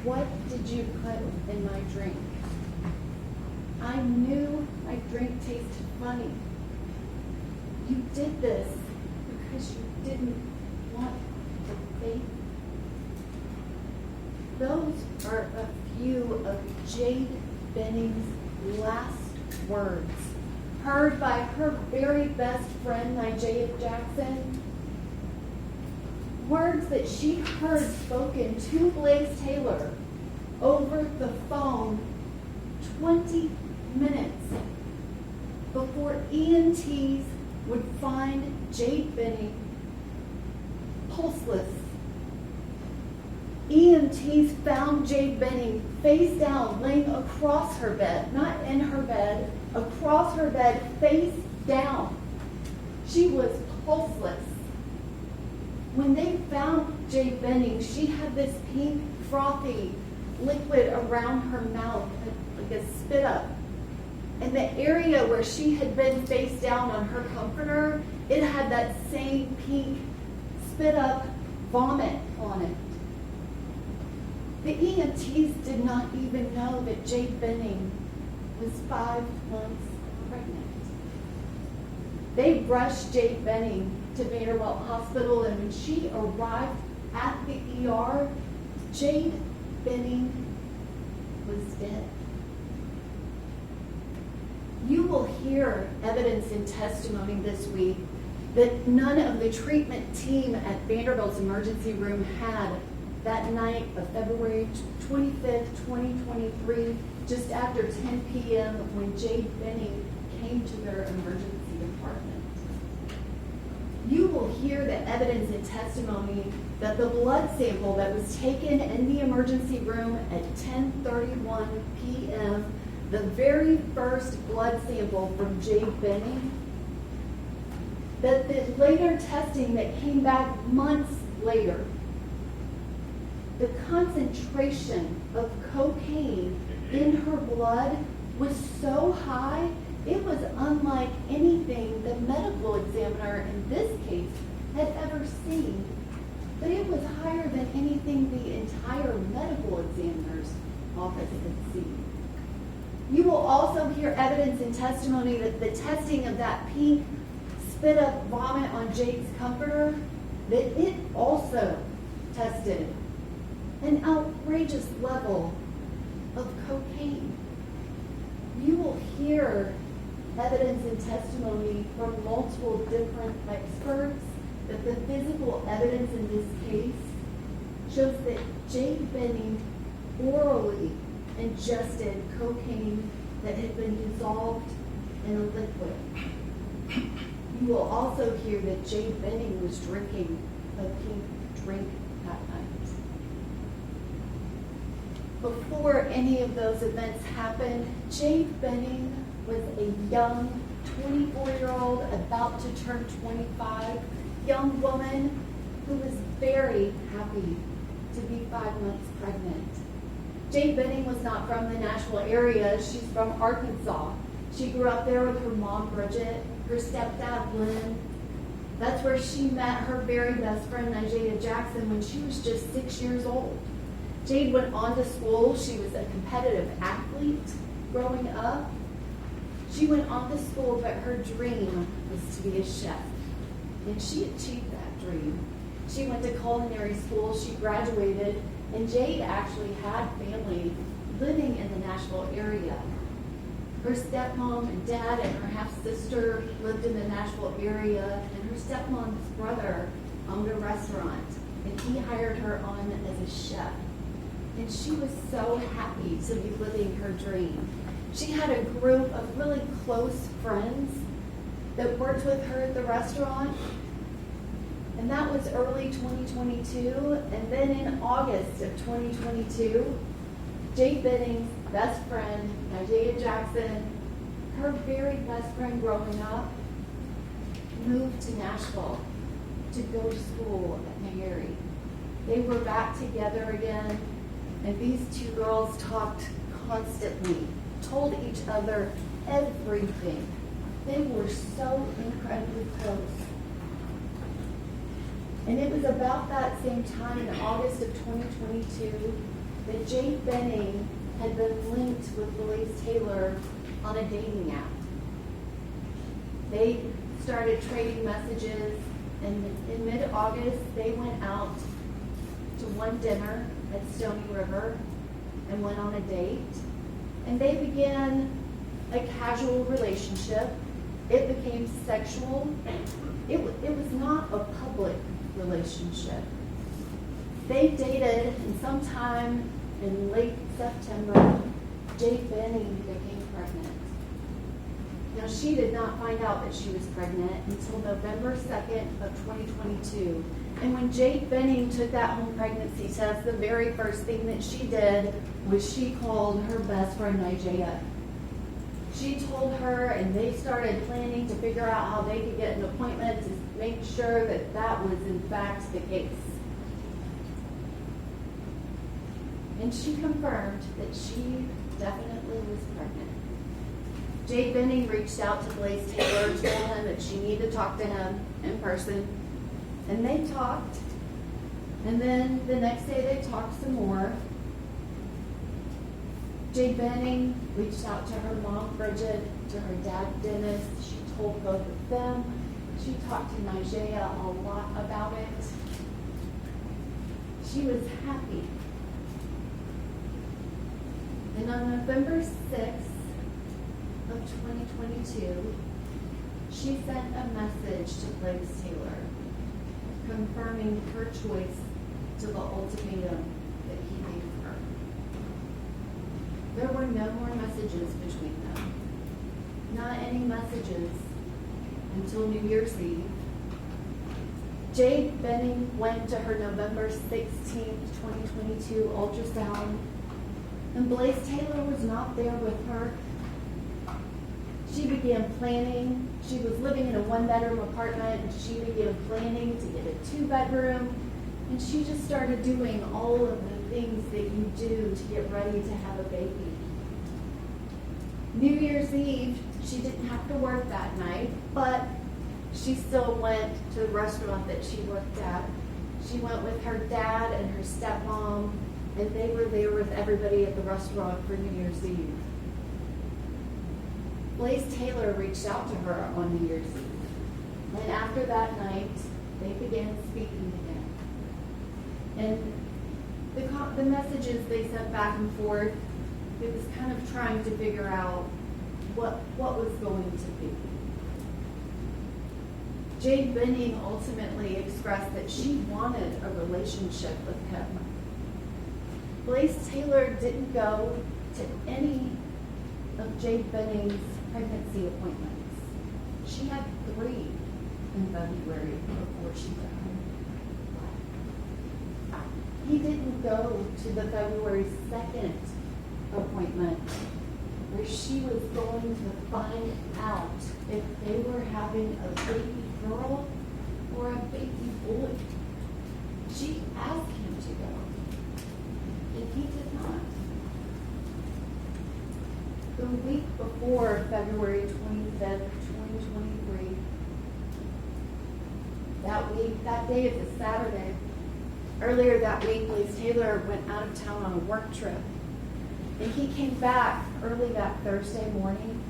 What did you put in my drink? I knew my drink tasted funny. You did this because you didn't want to faith. Those are a few of Jade Benning's last words, heard by her very best friend, Jade Jackson. Words that she heard spoken to Blaise Taylor over the phone 20 minutes before EMTs would find Jade Benning pulseless. EMTs found Jade Benning face down, laying across her bed, not in her bed, across her bed, face down. She was pulseless. When they found Jade Benning, she had this pink, frothy liquid around her mouth, like a spit up. And the area where she had been face down on her comforter, it had that same pink spit up vomit on it. The EMTs did not even know that Jade Benning was 5 months pregnant. They rushed Jade Benning to Vanderbilt Hospital, and when she arrived at the ER, Jade Benning was dead. You will hear evidence and testimony this week that none of the treatment team at Vanderbilt's emergency room had that night of February 25th, 2023, just after 10 p.m. when Jade Benning came to their emergency department. You will hear the evidence and testimony that the blood sample that was taken in the emergency room at 10:31 p.m., the very first blood sample from Jade Benning, that the later testing that came back months later, the concentration of cocaine in her blood was so high, it was unlike anything the medical examiner in this case had ever seen. But it was higher than anything the entire medical examiner's office had seen. You will also hear evidence and testimony that the testing of that pink spit up vomit on Jade's comforter, that it also tested an outrageous level of cocaine. You will hear evidence and testimony from multiple different experts that the physical evidence in this case shows that Jade Benning orally ingested cocaine that had been dissolved in a liquid. You will also hear that Jade Benning was drinking a pink drink that night. Before any of those events happened, Jade Benning was a young 24-year-old, about to turn 25, young woman who was very happy to be 5 months pregnant. Jade Benning was not from the Nashville area. She's from Arkansas. She grew up there with her mom, Bridget, her stepdad, Lynn. That's where she met her very best friend, Jade Jackson, when she was just 6 years old. Jade went on to school. She was a competitive athlete growing up. She went on to school, but her dream was to be a chef. And she achieved that dream. She went to culinary school. She graduated. And Jade actually had family living in the Nashville area. Her stepmom and dad and her half-sister lived in the Nashville area, and her stepmom's brother owned a restaurant, and he hired her on as a chef. And she was so happy to be living her dream. She had a group of really close friends that worked with her at the restaurant. And that was early 2022. And then in August of 2022, Jade Benning's best friend, Jade Jackson, her very best friend growing up, moved to Nashville to go to school at Meharry. They were back together again, and these two girls talked constantly, told each other everything. They were so incredibly close. And it was about that same time in August of 2022 that Jade Benning had been linked with Blaise Taylor on a dating app. They started trading messages, and in mid-August, they went out to one dinner at Stony River and went on a date. And they began a casual relationship. It became sexual. It was not a public relationship. They dated, and sometime in late September, Jade Benning became pregnant. Now, she did not find out that she was pregnant until November 2nd of 2022. And when Jade Benning took that home pregnancy test, the very first thing that she did was she called her best friend, Isaiah. She told her, and they started planning to figure out how they could get an appointment to make sure that that was in fact the case. And she confirmed that she definitely was pregnant. Jade Benning reached out to Blaise Taylor, told him that she needed to talk to him in person. And they talked. And then the next day they talked some more. Jade Benning reached out to her mom, Bridget, to her dad, Dennis. She told both of them. She talked to Nigeria a lot about it. She was happy. And on November 6th of 2022, she sent a message to Blaise Taylor confirming her choice to the ultimatum that he gave her. There were no more messages between them. Not any messages until New Year's Eve. Jade Benning went to her November 16th, 2022 ultrasound, and Blaise Taylor was not there with her. She began planning. She was living in a one-bedroom apartment, and she began planning to get a two-bedroom, and she just started doing all of the things that you do to get ready to have a baby. New Year's Eve, she didn't have to work that night, but she still went to the restaurant that she worked at. She went with her dad and her stepmom, and they were there with everybody at the restaurant for New Year's Eve. Blaise Taylor reached out to her on New Year's Eve. And after that night, they began speaking again. And the messages they sent back and forth, it was kind of trying to figure out what was going to be. Jade Benning ultimately expressed that she wanted a relationship with him. Blaise Taylor didn't go to any of Jade Benning's pregnancy appointments. She had 3 in February before she died. He didn't go to the February 2nd appointment where she was going to find out if they were having a baby girl or a baby boy. She asked him to go, and he did not. The week before February 25th, 2023, that day is a Saturday. Earlier that week, Blaise Taylor went out of town on a work trip. And he came back early that Thursday morning.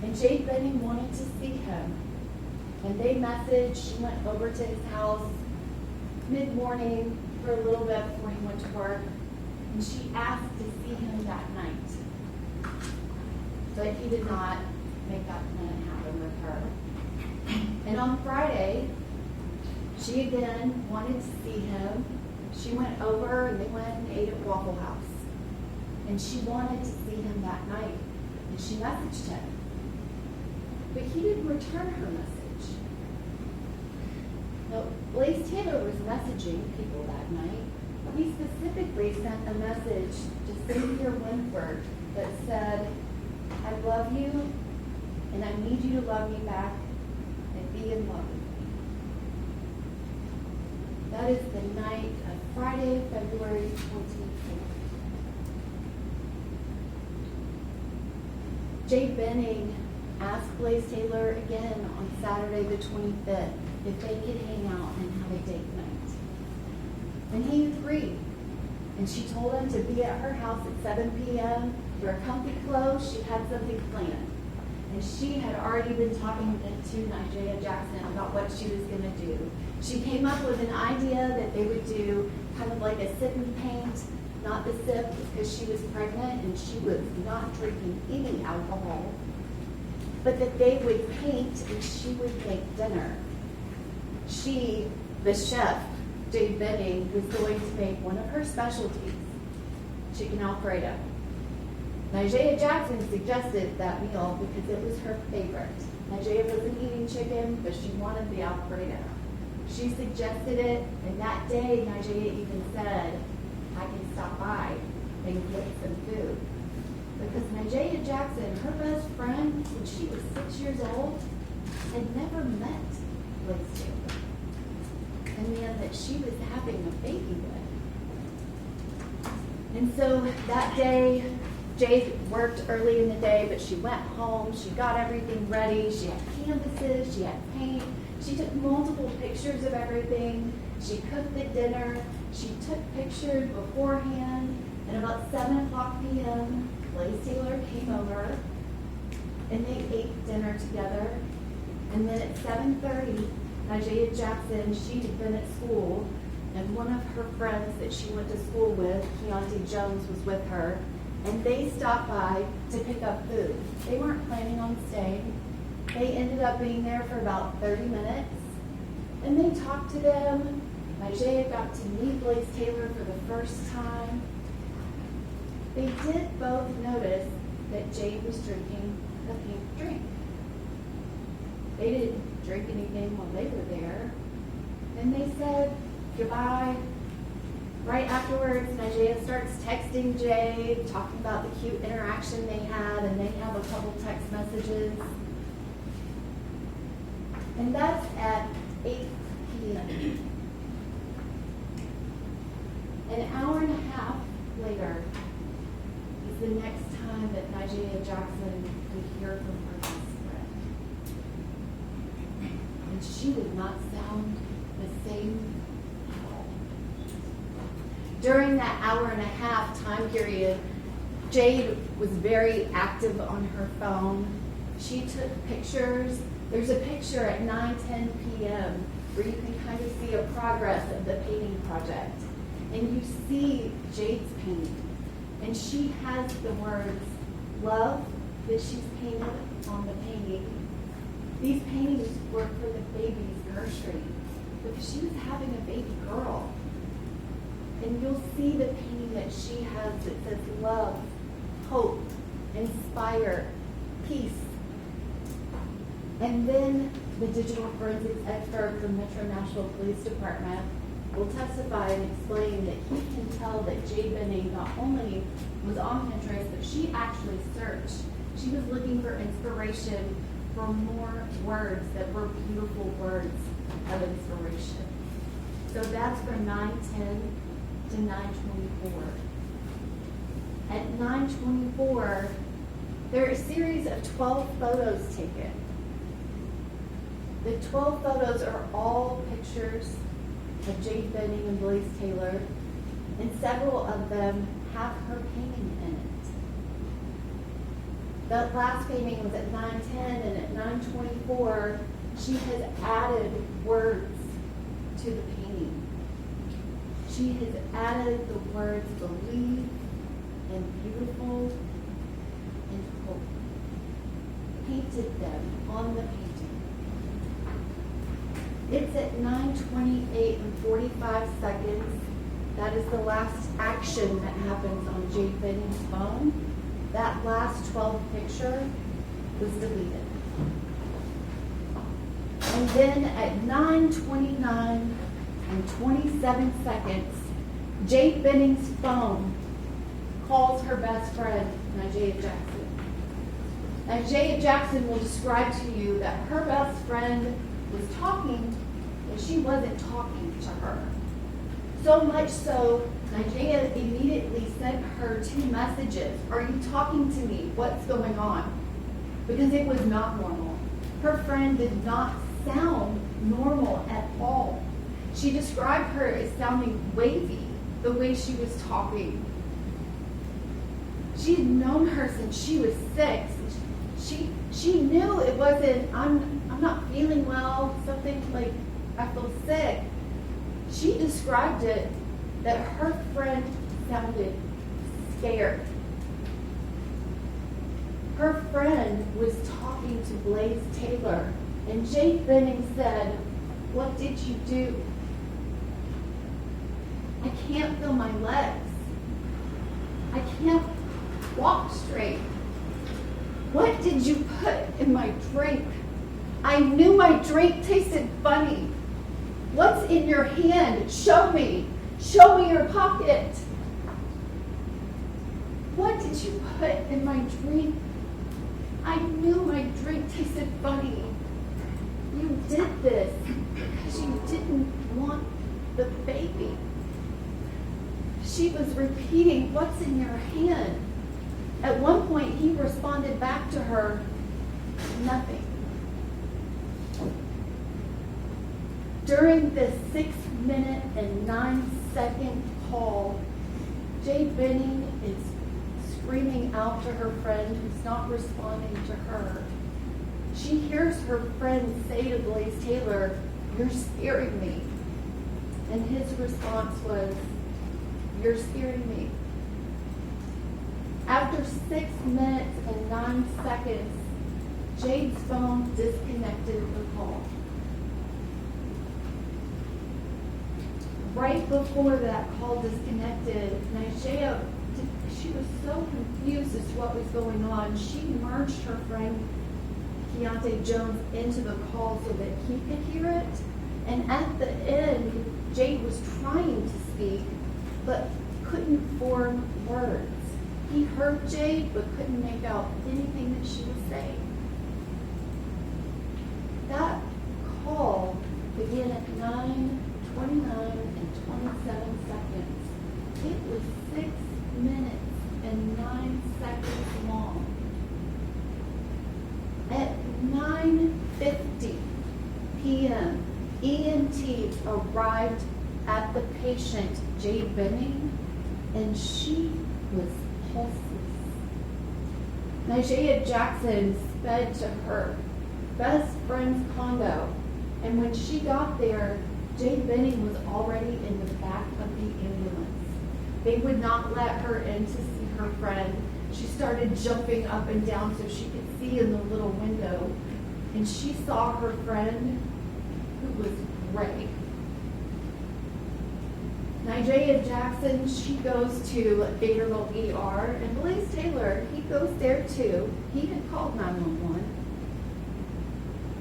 And Jade Benning wanted to see him. And they messaged. She went over to his house mid-morning for a little bit before he went to work. And she asked to see him that night. But he did not make that plan happen with her. And on Friday, she again wanted to see him. She went over and they went and ate at Waffle House. And she wanted to see him that night. And she messaged him. But he didn't return her message. Now, Blaise Taylor was messaging people that night. He specifically sent a message to Cynthia Winford that said, "I love you, and I need you to love me back and be in love with me." That is the night of Friday, February 24th. Jade Benning asked Blaise Taylor again on Saturday the 25th if they could hang out and have a date night. And he agreed. And she told him to be at her house at 7 p.m., wear comfy clothes, she had something planned. And she had already been talking to Nigella Jackson about what she was going to do. She came up with an idea that they would do kind of like a sip and paint, not the sip, because she was pregnant and she was not drinking any alcohol, but that they would paint and she would make dinner. She, the chef, Jade Benning, was going to make one of her specialties, chicken Alfredo. Nigella Jackson suggested that meal because it was her favorite. Nigella wasn't eating chicken, but she wanted the Alfredo. She suggested it, and that day Nigella even said, I can stop by and get some food. Because Nigella Jackson, her best friend, when she was 6 years old, had never met Blaise Taylor, a man that she was having a baby with. And so that day, Jade worked early in the day, but she went home, she got everything ready, she had canvases, she had paint, she took multiple pictures of everything, she cooked the dinner, she took pictures beforehand, and about 7 o'clock p.m., Blaise Taylor came over, and they ate dinner together, and then at 7:30, Nigella Jackson, she had been at school, and one of her friends that she went to school with, Keontae Jones, was with her, and they stopped by to pick up food. They weren't planning on staying. They ended up being there for about 30 minutes, and they talked to them. Nigella got to meet Blaise Taylor for the first time. They did both notice that Jade was drinking a pink drink. They didn't drink anything while they were there. And they said goodbye. Right afterwards, Nigella starts texting Jade, talking about the cute interaction they had, and they have a couple text messages. And that's at 8 p.m. An hour and a half later is the next time that Nigella Jackson would hear from her best friend. And she did not sound the same at all. During that hour and a half time period, Jade was very active on her phone. She took pictures. There's a picture at 9:10 p.m. where you can kind of see a progress of the painting project. And you see Jade's painting. And she has the words, love, that she's painted on the painting. These paintings were for the baby's nursery because she was having a baby girl. And you'll see the painting that she has that says love, hope, inspire, peace. And then the digital forensics expert from Metro Nashville Police Department will testify and explain that he can tell that Jade Benning not only was on Pinterest, but she actually searched. She was looking for inspiration for more words that were beautiful words of inspiration. So that's from 9:10 to 9:24. At 9:24, there are a series of 12 photos taken. The 12 photos are all pictures of Jade Benning and Blaise Taylor, and several of them have her painting in it. The last painting was at 9:10, and at 9:24, she has added words to the painting. She has added the words believe and beautiful and hope. Painted them on the painting. It's at 9:28 and 45 seconds. That is the last action that happens on Jade Benning's phone. That last 12 picture was deleted. And then at 9:29 and 27 seconds, Jade Benning's phone calls her best friend, Nigella Jackson. Nigella Jackson will describe to you that her best friend was talking, and she wasn't talking to her. So much so, Nigella immediately sent her 2 messages. Are you talking to me? What's going on? Because it was not normal. Her friend did not sound normal at all. She described her as sounding wavy, the way she was talking. She had known her since she was 6. She knew it wasn't, I'm not feeling well, something like I feel sick. She described it that her friend sounded scared. Her friend was talking to Blaise Taylor, and Jade Benning said, "What did you do? I can't feel my legs. I can't walk straight. What did you put in my drink? I knew my drink tasted funny. What's in your hand? Show me. Show me your pocket. What did you put in my drink? I knew my drink tasted funny. You did this because you didn't want the baby." She was repeating, "What's in your hand?" At one point, he responded back to her, "Nothing." During this 6-minute and 9-second call, Jade Benning is screaming out to her friend who's not responding to her. She hears her friend say to Blaise Taylor, "You're scaring me." And his response was, "You're scaring me." After 6 minutes and 9 seconds, Jade's phone disconnected the call. Right before that call disconnected, Nigella, she was so confused as to what was going on. She merged her friend Keontae Jones into the call so that he could hear it. And at the end, Jade was trying to speak, but couldn't form words. He heard Jade, but couldn't make out anything that she was saying. That call began at 9:29 and 27 seconds. It was 6 minutes and 9 seconds long. At 9:50 p.m., EMT arrived at the patient, Jade Benning, and she was pulseless. Nigella Jackson sped to her best friend's condo, and when she got there, Jade Benning was already in the back of the ambulance. They would not let her in to see her friend. She started jumping up and down so she could see in the little window, and she saw her friend, who was gray. Nigella Jackson, she goes to Vanderbilt ER, and Blaise Taylor, he goes there too. He had called 911.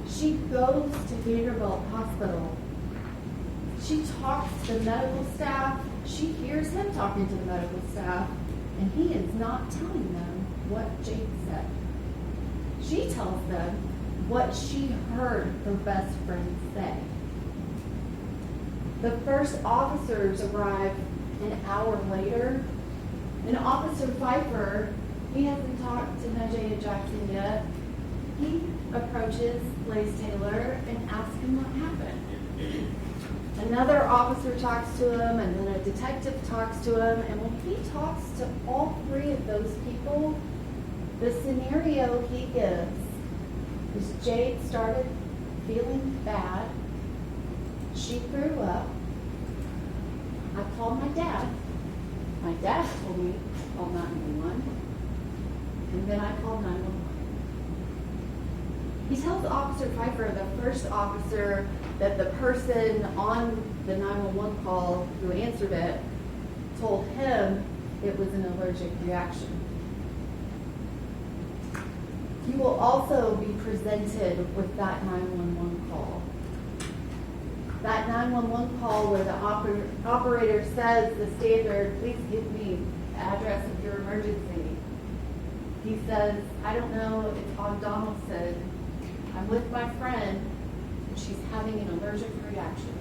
She goes to Vanderbilt Hospital. She talks to the medical staff. She hears him talking to the medical staff, and he is not telling them what Jade said. She tells them what she heard her best friend say. The first officers arrive an hour later, and Officer Pfeiffer, he hasn't talked to Nigella Jackson yet. He approaches Blaise Taylor and asks him what happened. Another officer talks to him, and then a detective talks to him, and when he talks to all 3 of those people, the scenario he gives is Jade started feeling bad. She threw up. I called my dad. My dad told me to call 911, and then I called 911. He tells Officer Pfeiffer, the first officer, that the person on the 911 call who answered it told him it was an allergic reaction. You will also be presented with that 911 call. That 911 call where the operator says the standard, "Please give me the address of your emergency." He says, "I don't know, it's on Donaldson. I'm with my friend, and she's having an allergic reaction."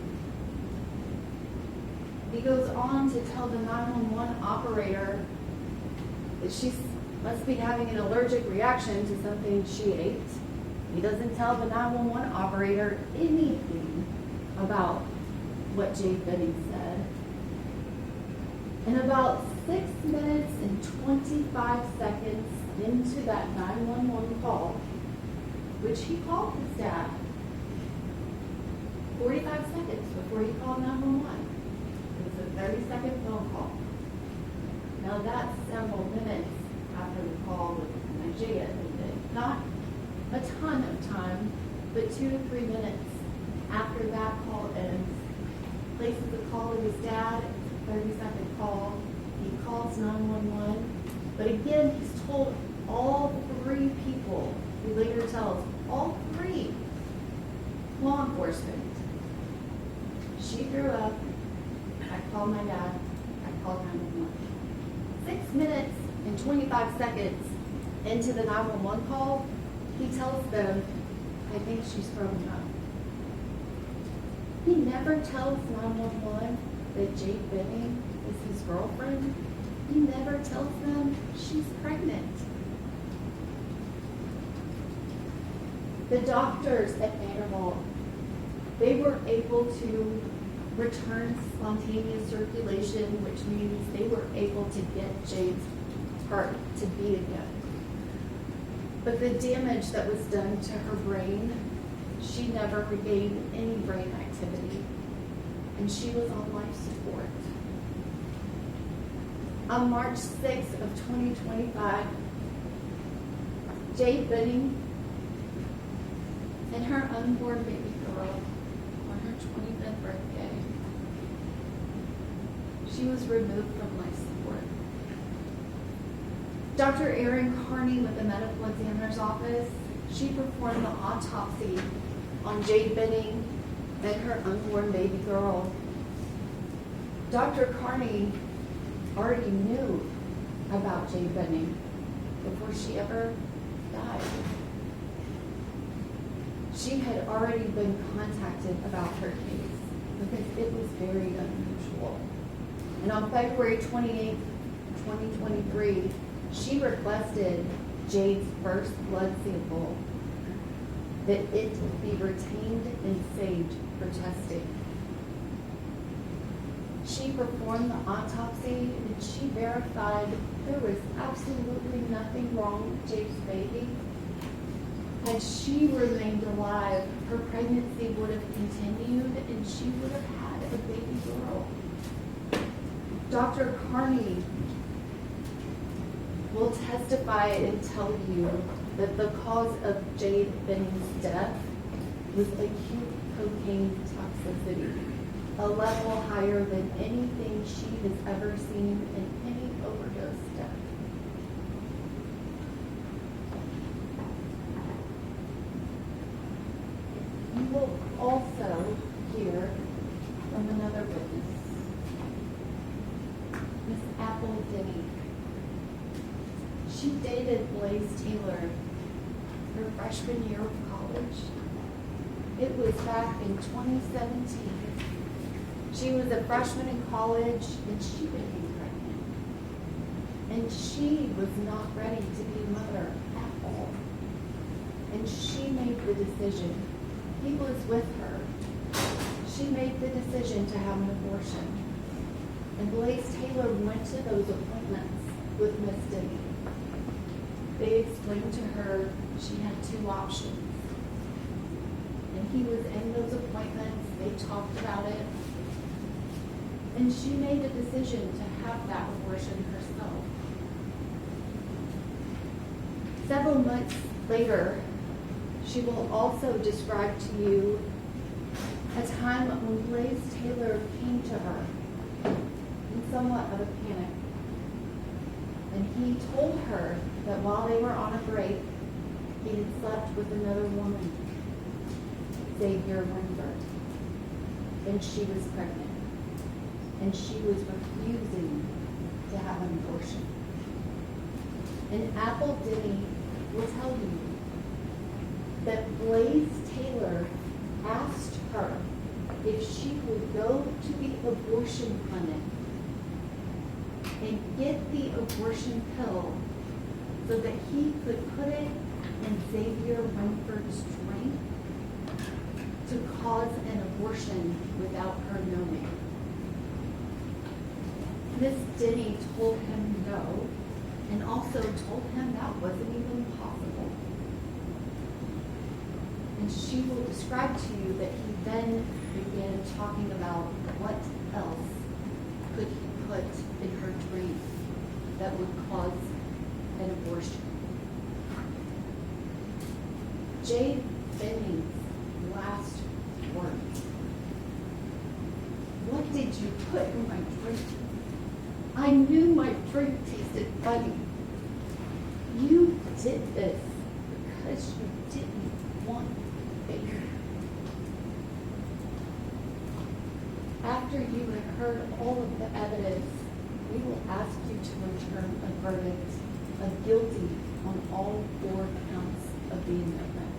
He goes on to tell the 911 operator that she must be having an allergic reaction to something she ate. He doesn't tell the 911 operator anything about what Jade Benning said. 6 minutes and 25 seconds into that 911 call, which he called his dad, 45 seconds before he called 911. It was a 30-second phone call. Now that's several minutes after the call with Nigeria. Not a ton of time, but 2 to 3 minutes after that call ends. Places a call to his dad, 30-second call. He calls 911. But again, he's told all 3 people, he later tells, all 3 law enforcement. She grew up, I called my dad, I called 911. 6 minutes and 25 seconds into the 911 call, he tells them, I think she's thrown up. He never tells 911 that Jade Benning is his girlfriend. He never tells them she's pregnant. The doctors at Vanderbilt, they were able to return spontaneous circulation, which means they were able to get Jade's heart to beat again. But the damage that was done to her brain, she never regained any brain activity, and she was on life support. On March 6th of 2025, Jade Benning and her unborn baby girl on her 25th birthday, she was removed from life support. Dr. Erin Carney with the medical examiner's office, she performed the autopsy on Jade Benning and her unborn baby girl. Dr. Carney already knew about Jade Benning before she ever died. She had already been contacted about her case because it was very unusual. And on February 28th, 2023, she requested Jade's first blood sample, that it be retained and saved for testing. She performed the autopsy and she verified there was absolutely nothing wrong with Jade's baby. Had she remained alive, her pregnancy would have continued and she would have had a baby girl. Dr. Carney will testify and tell you that the cause of Jade Benning's death was acute cocaine toxicity, a level higher than anything she has ever seen in any overdose death. You will also hear from another witness, Miss Apple Denny. She dated Blaise Taylor her freshman year of college. It was back in 2017. She was a freshman in college and she became pregnant. And she was not ready to be a mother at all. And she made the decision. He was with her. She made the decision to have an abortion. And Blaise Taylor went to those appointments with Miss Denny. They explained to her she had 2 options. And he was in those appointments, they talked about it. And she made a decision to have that abortion herself. Several months later, she will also describe to you a time when Blaise Taylor came to her in somewhat of a panic. And he told her that while they were on a break, he had slept with another woman, Xavier Winford, and she was pregnant. And she was refusing to have an abortion. And Apple Denny will tell you that Blaise Taylor asked her if she would go to the abortion clinic and get the abortion pill so that he could put it in Xavier Winford's drink to cause an abortion without her knowing. Miss Denny told him no, and also told him that wasn't even possible. And she will describe to you that he then began talking about what else could he put in her drink that would cause an abortion. Jade Benning's last words. What did you put in my drink? I knew my drink tasted funny. You did this because you didn't want baby. After you have heard all of the evidence, we will ask you to return a verdict of guilty on all 4 counts of the indictment.